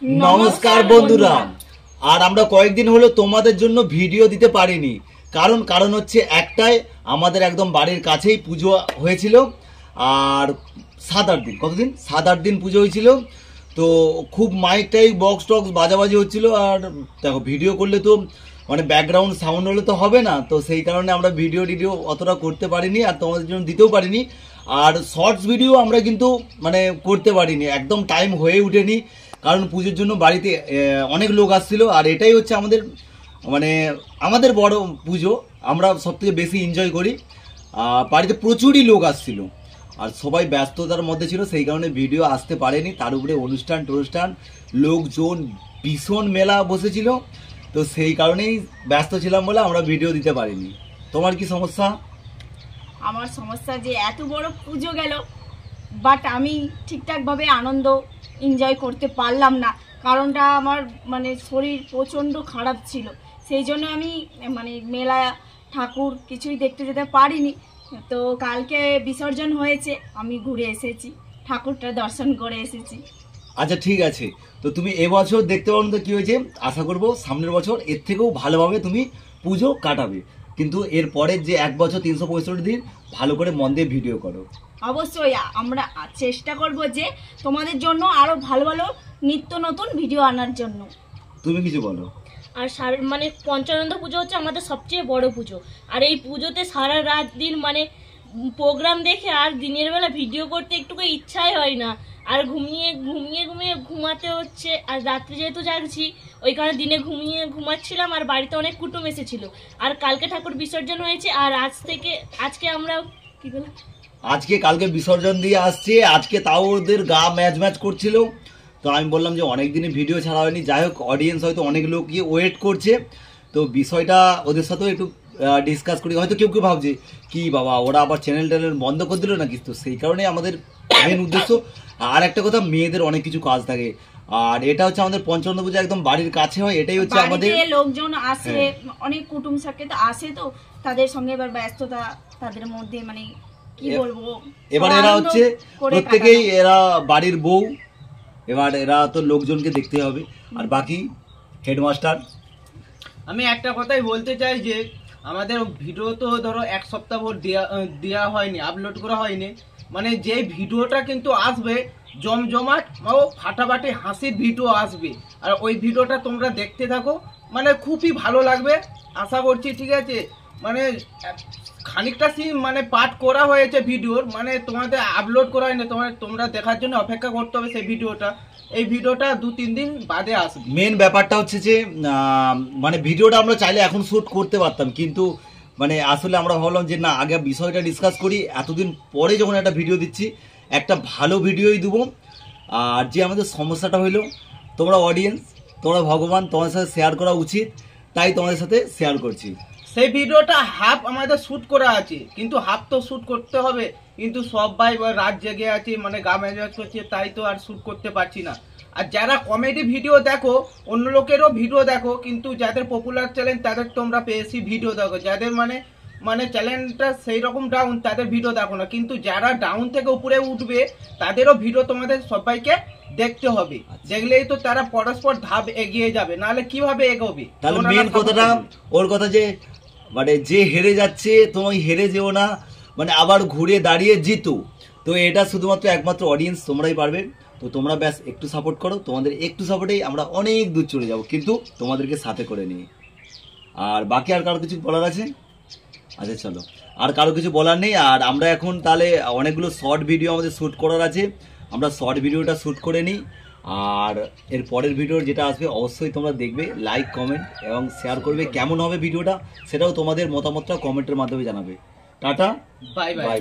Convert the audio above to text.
नमस्कार बंधुरा और আমরা কয়েকদিন হলো তোমাদের জন্য ভিডিও দিতে পারিনি কারণ হচ্ছে একটাই আমাদের একদম বাড়ির কাছেই পূজো হয়েছিল আর 7-8 দিন কতদিন 7-8 দিন পূজো হয়েছিল তো খুব মাইক টাইক বক্স টক্স বাজাবাজি হচ্ছিল আর দেখো ভিডিও করলে তো মানে ব্যাকগ্রাউন্ড সাউন্ড হলে তো হবে না তো সেই কারণে আমরা ভিডিও অতটা করতে পারিনি আর তোমাদের জন্য দিতেও পারিনি আর শর্টস ভিডিও আমরা কিন্তু মানে করতে পারিনি একদম টাইম হয়ে ওঠেনি কারণ পুজোর জন্য বাড়িতে অনেক লোক আসছিল আর এটাই হচ্ছে আমাদের বড় পুজো আমরা সবথেকে বেশি এনজয় করি বাড়িতে প্রচুরই লোক আসছিল আর সবাই ব্যস্ততার মধ্যে ছিল সেই কারণে ভিডিও আসতে পারেনি তার উপরে অনুষ্ঠান লোকজন ভীষণ মেলা বসেছিল তো সেই কারণেই ব্যস্ত ছিলাম বলে আমরা ভিডিও দিতে পারিনি তোমার কি সমস্যা আমার সমস্যা যে এত বড় পুজো গেল বাট আমি ঠিকঠাক ভাবে আনন্দ এনজয় করতে পারলাম না কারণটা আমার মানে শরীর প্রচন্ড খারাপ ছিল সেই জন্য আমি মানে মেলা ঠাকুর কিছুই দেখতে যেতে পারিনি তো কালকে বিসর্জন হয়েছে আমি ঘুরে এসেছি ঠাকুরটা দর্শন করে এসেছি আচ্ছা ঠিক আছে তো তুমি এবছর দেখতে পারো তো কি হয়েছে আশা করব সামনের বছর এর থেকেও ভালোভাবে তুমি পুজো কাটাবে কিন্তু এর পরের যে এক বছর 365 দিন ভালো করে মন দিয়ে ভিডিও করো অবশ্যই আমরা চেষ্টা করব যে তোমাদের জন্য আরো ভালো ভালো নিত্য নতুন ভিডিও আনার জন্য তুমি কিছু বলো আর মানে পঞ্চানন্দ পুজো হচ্ছে আমাদের সবচেয়ে বড় পুজো আর এই পুজোতে সারা রাত দিন মানে প্রোগ্রাম দেখে আর দিনের বেলা ভিডিও করতে একটুকু ইচ্ছাই হয় না আর ঘুমিয়ে ঘুমাতে হচ্ছে আর রাত্রে যেহেতু জাগছি ওই কারণে দিনে ঘুমাচ্ছিলাম আর বাড়িতে অনেক কুটুম এসেছিল আর কালকে ঠাকুর বিসর্জন হয়েছে আর আজকে আমরা কি বললাম কালকে বিসর্জন দিয়ে আসছে আজকে তাও ওদের গা ম্যাচ করছিল তো আমি বললাম যে অনেক দিনে ভিডিও ছাড়া হয়নি যাই হোক অডিয়েন্স হয়তো অনেক লোক গিয়ে ওয়েট করছে তো বিষয়টা ওদের সাথেও একটু ডিসকাস করি হয়তো কেউ ভাবছে কি বাবা ওরা আবার চ্যানেল বন্ধ করে দিল নাকি তো সেই কারণে আমাদের মেন উদ্দেশ্য আর একটা কথা মেয়েদের অনেক কিছু কাজ থাকে আর এটা হচ্ছে আমাদের পঞ্চানন্দ পূজা একদম বাড়ির কাছে হয় এটাই হচ্ছে আমাদের লোকজন আসে অনেক কুটুম সাথে তো আসে তো তাদের সঙ্গে এবার ব্যস্ততা তাদের মধ্যে মানে কি বলবো এবার এরা হচ্ছে প্রত্যেকেই এরা বাড়ির বউ এবার এরা তো লোকজনকে দেখতে হবে আর বাকি হেডমাস্টার আমি একটা কথাই বলতে চাই যে আমাদের ভিডিও তো ধরো এক সপ্তাহ ভর দেওয়া হয়নি আপলোড করা হয়নি মানে যে ভিডিওটা কিন্তু আসবে জমজমাট ও ফাটাফাটি হাসির ভিডিও আসবে আর ওই ভিডিওটা তোমরা দেখতে থাকো মানে খুবই ভালো লাগবে আশা করছি ঠিক আছে মানে খানিকটা মানে পাঠ করা হয়েছে ভিডিওর মানে তোমাদের আপলোড করা হয়নি তোমরা দেখার জন্য অপেক্ষা করতে হবে সেই ভিডিওটা এই ভিডিওটা 2-3 দিন বাদে আসবে মেন ব্যাপারটা হচ্ছে যে মানে ভিডিওটা আমরা চাইলে এখন শুট করতে পারতাম কিন্তু মানে আসলে আমরা ভাবলাম যে না আগে বিষয়টা ডিসকাস করি এতদিন পরে যখন একটা ভিডিও দিচ্ছি একটা ভালো ভিডিওই দেবো আর যে আমাদের সমস্যাটা হইলো তোমরা অডিয়েন্স তোমরা ভগবান তোমাদের সাথে শেয়ার করা উচিত তাই তোমাদের সাথে শেয়ার করছি সেই ভিডিওটা হাফ আমাদের শুট করা আছে কিন্তু হাফ তো শুট করতে হবে কিন্তু সবাই রাত জেগে আছে মানে গা ম্যাচ করছে তাই তো আর শুট করতে পারছি না আর যারা কমেডি ভিডিও দেখো অন্য লোকেরও ভিডিও দেখো কিন্তু যাদের পপুলার চ্যানেল তাদের তোমরা বেশি ভিডিও দেখো যাদের মানে চ্যানেলটা সেই রকম ডাউন তাদের ভিডিও দেখো না কিন্তু যারা ডাউন থেকে উপরে উঠবে তাদেরও ভিডিও তোমাদের সবাইকে দেখতে হবে দেখলেই তো তারা পরস্পর ধাপ এগিয়ে যাবে নাহলে কিভাবে এগোবে তাহলে মেন কথাটা ওর কথা যে মানে যে হেরে যাচ্ছে তুমি হেরে যেও না মানে আবার ঘুরে দাঁড়িয়ে জিতো তো এটা শুধুমাত্র একমাত্র অডিয়েন্স তোমরাই পারবে তো তোমরা ব্যাস একটু সাপোর্ট করো তোমাদের একটু সাপোর্টেই আমরা অনেক দূর চলে যাব কিন্তু তোমাদেরকে সাথে করে নিয়ে আর বাকি আর কারো কিছু বলার আছে আচ্ছা চলো আর কারো কিছু বলার নেই আর আমরা এখন তাহলে অনেকগুলো শর্ট ভিডিও আমাদের শ্যুট করার আছে আমরা শর্ট ভিডিওটা শ্যুট করে নিই আর এর পরের ভিডিও যেটা আসবে অবশ্যই তোমরা দেখবে লাইক কমেন্ট এবং শেয়ার করবে কেমন হবে ভিডিওটা সেটাও তোমাদের মতামতটা কমেন্টের মাধ্যমে জানাবে টাটা বাই বাই।